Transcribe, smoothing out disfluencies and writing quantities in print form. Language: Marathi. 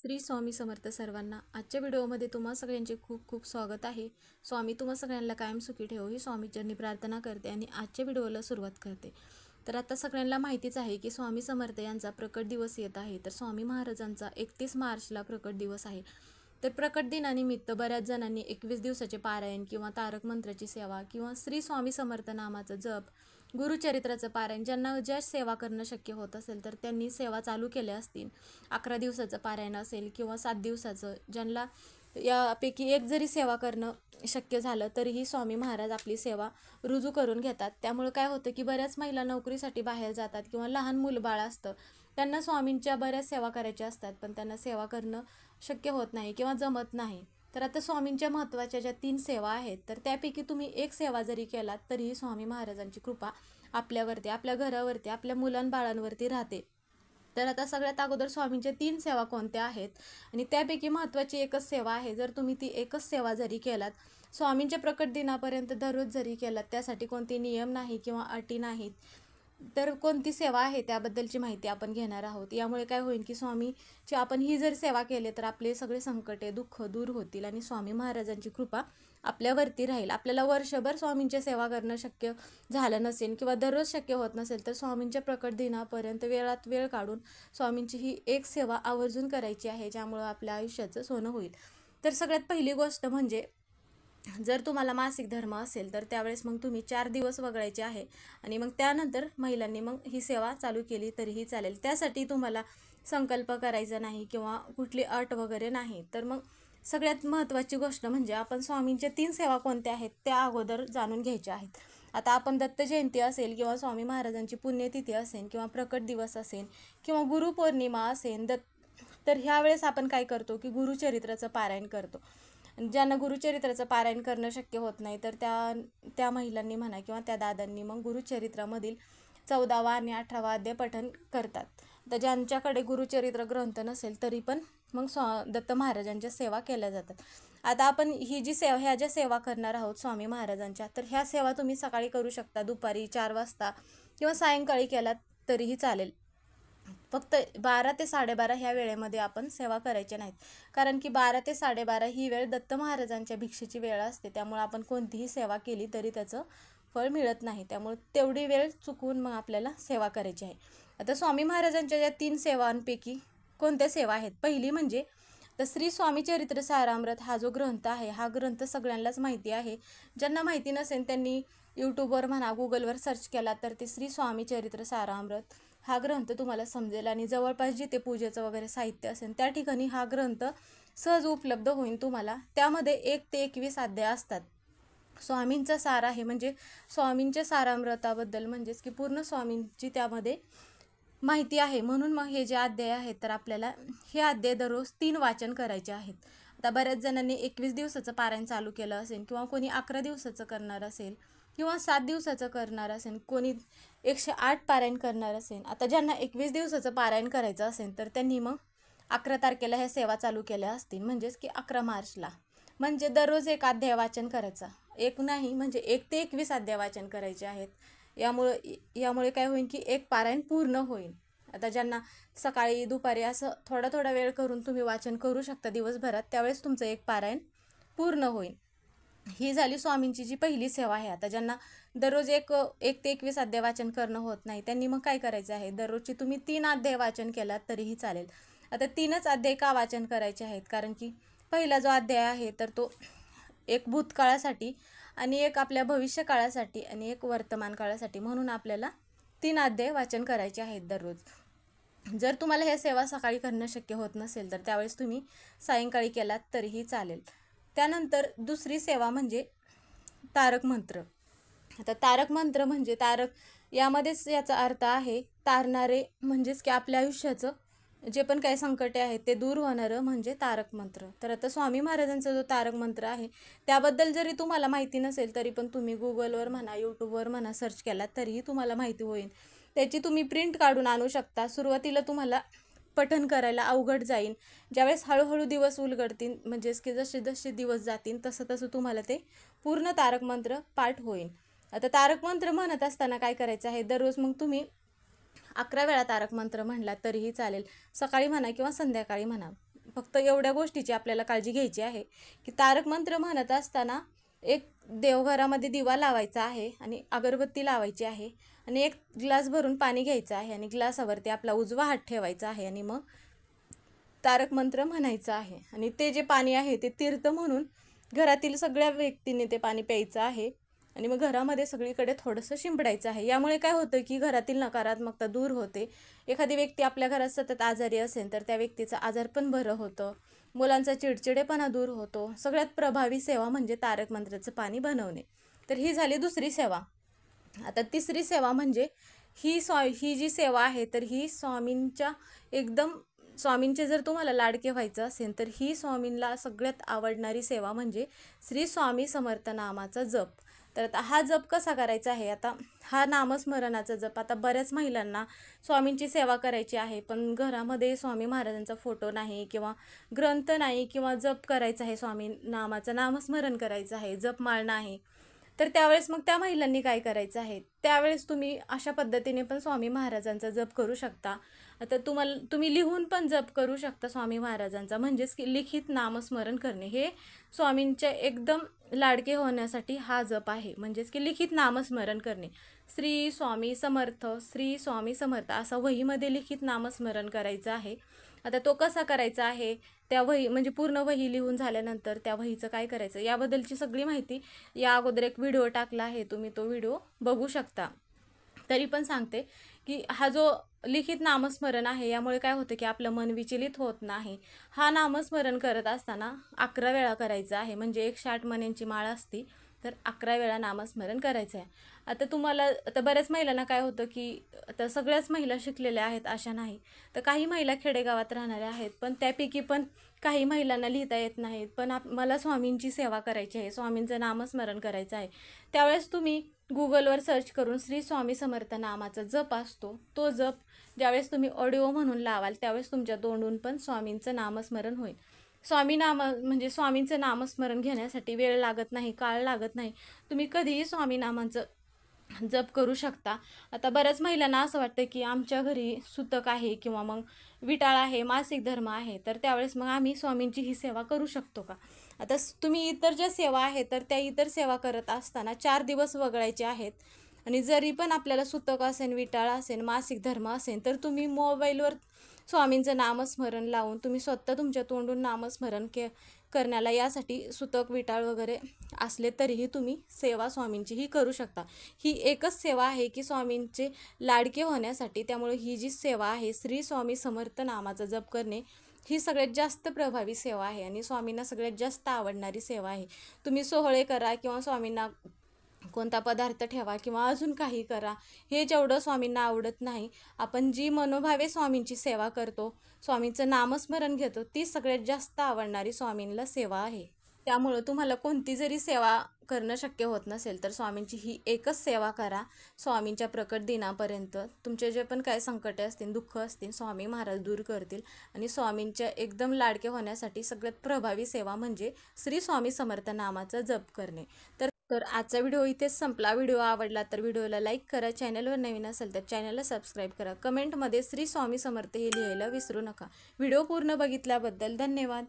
श्री स्वामी समर्थ सर्वांना। आजच्या व्हिडिओमध्ये तुम्हा सगळ्यांचे खूप खूप स्वागत आहे। स्वामी तुम्हा सगळ्यांना कायम सुखी ठेवो ही स्वामीचरणी प्रार्थना करते आणि आजच्या व्हिडिओला सुरुवात करते। तर आता सगळ्यांना माहितीच आहे की स्वामी समर्थ यांचा प्रकट दिवस येत आहे। तर स्वामी महाराजांचा 31 मार्चला प्रकट दिवस आहे। तर प्रकट दिनानिमित्त बऱ्याच जणांनी 21 दिवसाचे पारायण किंवा तारक मंत्राची सेवा किंवा श्री स्वामी समर्थ नामाचा जप, गुरुचरित्राचं पारायण, ज्यांना ज्या सेवा करणं शक्य होत असेल तर त्यांनी सेवा चालू केल्या असतील। 11 दिवसाचं पारायण असेल किंवा 7 दिवसाचं, ज्यांना यापैकी एक जरी सेवा करणं शक्य झालं तरीही स्वामी महाराज आपली सेवा रुजू करून घेतात। त्यामुळे काय होतं की बऱ्याच महिला नोकरीसाठी बाहेर जातात किंवा लहान मुलबाळ असतं, त्यांना स्वामींच्या बऱ्याच सेवा करायच्या असतात पण त्यांना सेवा करणं शक्य होत नाही किंवा जमत नाही। तर आता स्वामींच्या महत्त्वाच्या ज्या 3 सेवा आहेत तर त्यापैकी तुम्ही एक सेवा जरी केलात तरीही स्वामी महाराजांची कृपा आपल्यावरती, आपल्या घरावरती, आपल्या मुलांबाळांवरती राहते। तर आता सगळ्यात अगोदर स्वामींच्या 3 सेवा कोणत्या आहेत आणि त्यापैकी महत्त्वाची एकच सेवा आहे। जर तुम्ही ती एकच सेवा जरी केलात स्वामींच्या प्रकट दिनापर्यंत दररोज जरी केलात, त्यासाठी कोणते नियम नाही किंवा अटी नाहीत। तर कोणती सेवा आहे त्याबद्दलची माहिती आपण घेणार आहोत। यामुळे काय होईल की स्वामीची आपण ही जर सेवा केली तर आपले सगळे संकटे दुःख दूर होतील आणि स्वामी महाराजांची कृपा आपल्यावरती राहील। आपल्याला वर्षभर स्वामींची सेवा करणं शक्य झालं नसेल किंवा दररोज शक्य होत नसेल तर स्वामींच्या प्रकट दिनापर्यंत वेळात वेळ काढून स्वामींची ही एक सेवा आवर्जून करायची आहे, ज्यामुळे आपल्या आयुष्याचं सोनं होईल। तर सगळ्यात पहिली गोष्ट म्हणजे जर तुम्हाला मासिक धर्म असेल तर त्यावेळेस मग तुम्ही 4 दिवस वगळायचे आहे आणि मग त्यानंतर महिलांनी मग ही सेवा चालू केली तरीही चालेल। त्यासाठी तुम्हाला संकल्प करायचा नाही किंवा कुठली अट वगैरे नाही। तर मग सगळ्यात महत्त्वाची गोष्ट म्हणजे आपण स्वामींच्या 3 सेवा कोणत्या आहेत त्या अगोदर जाणून घ्यायच्या आहेत। आता आपण दत्त जयंती असेल किंवा स्वामी महाराजांची पुण्यतिथी असेल किंवा प्रकट दिवस असेल किंवा गुरुपौर्णिमा असेल तर ह्यावेळेस आपण काय करतो की गुरुचरित्राचं पारायण करतो। ज्यांना गुरुचरित्राचं पारायण करणं शक्य होत नाही तर त्या महिलांनी म्हणा किंवा त्या दादांनी मग गुरुचरित्रामधील 14वा आणि 18वा अध्याय पठण करतात। तर ज्यांच्याकडे गुरुचरित्र ग्रंथ नसेल तरी पण मग दत्त महाराजांच्या सेवा केल्या जातात। आता आपण ही जी सेवा ह्या ज्या सेवा करणार आहोत स्वामी महाराजांच्या, तर ह्या सेवा तुम्ही सकाळी करू शकता, दुपारी 4 वाजता किंवा सायंकाळी केलात तरीही चालेल। फक्त 12 ते 12:30 ह्या वेळेमध्ये आपण सेवा करायच्या नाहीत, कारण की 12 ते 12:30 ही वेळ दत्त महाराजांच्या भिक्षेची वेळ असते। त्यामुळे आपण कोणतीही सेवा केली तरी त्याचं फळ मिळत नाही, त्यामुळे तेवढी वेळ चुकवून मग आपल्याला सेवा करायची आहे। आता स्वामी महाराजांच्या या 3 सेवांपैकी कोणत्या सेवा आहेत? पहिली म्हणजे तर श्री स्वामी चरित्र सारामृत हा जो ग्रंथ आहे, हा ग्रंथ सगळ्यांनाच माहिती आहे। ज्यांना माहिती नसेल त्यांनी यूट्यूबवर म्हणा, गुगलवर सर्च केला तर ते श्री स्वामी चरित्र सारामृत हा ग्रंथ तुम्हाला समजेल आणि जवळपास जिथे पूजेचं वगैरे साहित्य असेल त्या ठिकाणी हा ग्रंथ सहज उपलब्ध होईल तुम्हाला। त्यामध्ये 1 ते 21 अध्याय असतात। स्वामींचा सार आहे, म्हणजे स्वामींच्या सारामृताबद्दल म्हणजेच की पूर्ण स्वामींची त्यामध्ये माहिती आहे। म्हणून मग हे जे अध्याय आहेत तर आपल्याला हे अध्याय दररोज 3 वाचन करायचे आहेत। आता बऱ्याच जणांनी 21 दिवसाचं पारायण चालू केलं असेल किंवा कोणी 11 दिवसाचं करणार असेल किंवा 7 दिवसाचं करणार असेल, कोणी 108 पारायण करणार असेल। आता ज्यांना 21 दिवसाचं पारायण करायचं असेल तर त्यांनी मग 11 तारखेला ह्या सेवा चालू केल्या असतील, म्हणजेच की 11 मार्चला, म्हणजे दररोज एक अध्याय वाचन करायचा, एक नाही म्हणजे 1 ते 21 अध्याय वाचन करायचे आहेत। यामुळे काय होईल की एक पारायण पूर्ण होईल। आता ज्यांना सकाळी दुपारी असं थोडा थोडा वेळ करून तुम्ही वाचन करू शकता दिवसभरात, त्यावेळेस तुमचं एक पारायण पूर्ण होईल। ही झाली स्वामींची जी पहिली सेवा आहे। आता ज्यांना दररोज 1 ते 21 अध्याय वाचन करणं होत नाही त्यांनी मग काय करायचं आहे, दररोजची तुम्ही 3 अध्याय वाचन केलात तरीही चालेल। आता 3च अध्याय का वाचन करायचे आहेत, कारण की पहिला जो अध्याय आहे तर तो एक भूतकाळासाठी आणि एक आपल्या भविष्य काळासाठी आणि एक वर्तमान काळासाठी, म्हणून आपल्याला 3 अध्याय वाचन करायचे आहेत दररोज। जर तुम्हाला ह्या सेवा सकाळी करणं शक्य होत नसेल तर त्यावेळेस तुम्ही सायंकाळी केलात तरीही चालेल। त्यानंतर दुसरी सेवा म्हणजे तारक मंत्र। आता तारक मंत्र म्हणजे तारक यामध्येच याचा अर्थ आहे तारणारे, म्हणजेच की आपल्या आयुष्याचं जे पण काही संकटे आहेत ते दूर होणारं म्हणजे तारक मंत्र। तर आता स्वामी महाराजांचा जो तारक मंत्र आहे त्याबद्दल जरी तुम्हाला माहिती नसेल तरी पण तुम्ही गुगलवर म्हणा, यूट्यूबवर म्हणा सर्च केलात तरीही तुम्हाला माहिती होईल। त्याची तुम्ही प्रिंट काढून आणू शकता। सुरुवातीला तुम्हाला पठण करायला अवघड जाईल, ज्यावेळेस हळूहळू दिवस उलगडतील, म्हणजेच की जसे जसे दिवस जातील तसं तसं तुम्हाला ते पूर्ण तारक मंत्र पाठ होईल। आता तारक मंत्र म्हणत असताना काय करायचं आहे, दररोज मग तुम्ही 11 वेळा तारक मंत्र म्हणला तरीही चालेल, सकाळी म्हणा किंवा संध्याकाळी म्हणा, फक्त एवढ्या गोष्टीची आपल्याला काळजी घ्यायची आहे की तारक मंत्र म्हणत असताना एक देवघरामध्ये दिवा लावायचा आहे आणि अगरबत्ती लावायची आहे आणि एक ग्लास भरून पाणी घ्यायचं आहे आणि ग्लासावरती आपला उजवा हात ठेवायचा आहे आणि मग तारक मंत्र म्हणायचं आहे आणि ते जे पाणी आहे ते तीर्थ म्हणून घरातील सगळ्या व्यक्तींनी ते पाणी प्यायचं आहे आणि मग घरामध्ये सगळीकडे थोडंसं शिंपडायचं आहे. यामुळे काय होतं की घरातील नकारात्मकता दूर होते. एखादी व्यक्ती आपल्या घरात सतत आजारी असेल तर त्या व्यक्तीचं आजार पण बरं होतं. मुलांचा चिडचिडेपणा दूर होतो. सगळ्यात प्रभावी सेवा म्हणजे तारक मंत्राचं पाणी बनवणे. तर ही झाली दुसरी सेवा. आता तिसरी सेवा म्हणजे ही जी सेवा आहे तर ही स्वामींच्या एकदम स्वामींचे जर तुम्हाला लाडके व्हायचं असेल तर ही स्वामींना सगळ्यात आवडणारी सेवा म्हणजे श्री स्वामी समर्थ नामाचा जप. तर आता हा जप कसा करायचा आहे, आता हा नामस्मरणाचा जप आता बऱ्याच महिलांना स्वामींची सेवा करायची आहे पण घरामध्ये स्वामी महाराजांचा फोटो नाही किंवा ग्रंथ नाही किंवा जप करायचा आहे, स्वामी नामाचं नामस्मरण करायचं आहे, जपमाळ नाही. तर त्यावेळेस मग त्या महिलांनी काय करायचं आहे, त्यावेळेस तुम्ही अशा पद्धतीने पण स्वामी महाराजांचा जप करू शकता. आता तुम्ही लिहून पण जप करू शकता स्वामी महाराजांचा, म्हणजेच की लिखित नामस्मरण करणे हे स्वामींच्या एकदम लाडके होण्यासाठी हा जप आहे. म्हणजेच की लिखित नामस्मरण करणे, श्री स्वामी समर्थ, श्री स्वामी समर्थ असं वहीमध्ये लिखित नामस्मरण करायचं आहे. आता तो कसा करायचा आहे, त्या वही म्हणजे पूर्ण वही लिहून झाल्यानंतर त्या वहीचं काय करायचं याबद्दलची सगळी माहिती या अगोदर एक व्हिडिओ टाकला आहे, तुम्ही तो व्हिडिओ बघू शकता. तरी पण सांगते की हा जो लिखित नामस्मरण आहे यामुळे काय होतं की आपलं मन विचलित होत नाही. हा नामस्मरण करत असताना 11 वेळा करायचं आहे, म्हणजे 108 मण्यांची माळ असती तर 11 वेळा नामस्मरण करायचं आहे. आता बऱ्याच महिलांना काय होतं की आता सगळ्याच महिला शिकलेल्या आहेत अशा नाही, तर काही महिला खेडेगावात राहणाऱ्या आहेत पण त्यापैकी पण काही महिलांना लिहिता येत नाहीत, पण मला स्वामींची सेवा करायची आहे, स्वामींचं नामस्मरण करायचं आहे. त्यावेळेस तुम्ही गुगलवर सर्च करून श्री स्वामी समर्थ नामाचा जप असतो तो जप ज्यावेळेस तुम्ही ऑडिओ म्हणून लावाल त्यावेळेस तुमच्या तोंडून पण स्वामींचं नामस्मरण होईल. म्हणजे स्वामींचं नामस्मरण घेण्यासाठी वेळ लागत नाही, काळ लागत नाही. तुम्ही कधीही स्वामी नामाचं जप करू शकता. आता बऱ्याच महिलांना असं वाटतं की आमच्या घरी सुतक आहे किंवा मग विटाळ आहे, मासिक धर्म आहे, तर त्यावेळेस मग आम्ही स्वामींची ही सेवा करू शकतो का. आता तुम्ही इतर ज्या सेवा आहेत तर त्या इतर सेवा करत असताना 4 दिवस वगळायचे आहेत आणि जरी पण आपल्याला सुतक असेल, विटाळ असेल, मासिक धर्म असेल तर तुम्ही मोबाईलवर स्वामींचं नामस्मरण लावून तुम्ही स्वतः तुमच्या तोंडून नामस्मरण करण्याला यासाठी सुतक विटाळ वगैरे असले तरीही तुम्ही सेवा स्वामींची ही करू शकता. ही एकच सेवा आहे की स्वामींचे लाडके होण्यासाठी, त्यामुळे ही जी सेवा आहे श्री स्वामी समर्थ नामाचा जप करणे ही सगळ्यात जास्त प्रभावी सेवा आहे आणि स्वामींना सगळ्यात जास्त आवडणारी सेवा आहे. तुम्ही सोहळे करा किंवा स्वामींना कोणता पदार्थ ठेवा किंवा अजून काही करा, हे जेवढं स्वामींना आवडत नाही, आपण जी मनोभावे स्वामींची सेवा करतो, स्वामींचं नामस्मरण घेतो, ती सगळ्यात जास्त आवडणारी स्वामींना सेवा आहे. त्यामुळं तुम्हाला कोणती जरी सेवा करणं शक्य होत नसेल तर स्वामींची ही एकच सेवा करा. स्वामींच्या प्रकट दिनापर्यंत तुमचे जे पण काय संकटे असतील, दुःख असतील, स्वामी महाराज दूर करतील आणि स्वामींच्या एकदम लाडके होण्यासाठी सगळ्यात प्रभावी सेवा म्हणजे श्री स्वामी समर्थ नामाचा जप करणे. तर आजचा व्हिडिओ इथेच संपला. व्हिडिओ आवडला तर व्हिडिओला लाईक करा, चॅनलवर नवीन असेल तर चॅनलला सबस्क्राईब करा, कमेंटमध्ये श्री स्वामी समर्थ हे लिहायला विसरू नका. व्हिडिओ पूर्ण बघितल्याबद्दल धन्यवाद.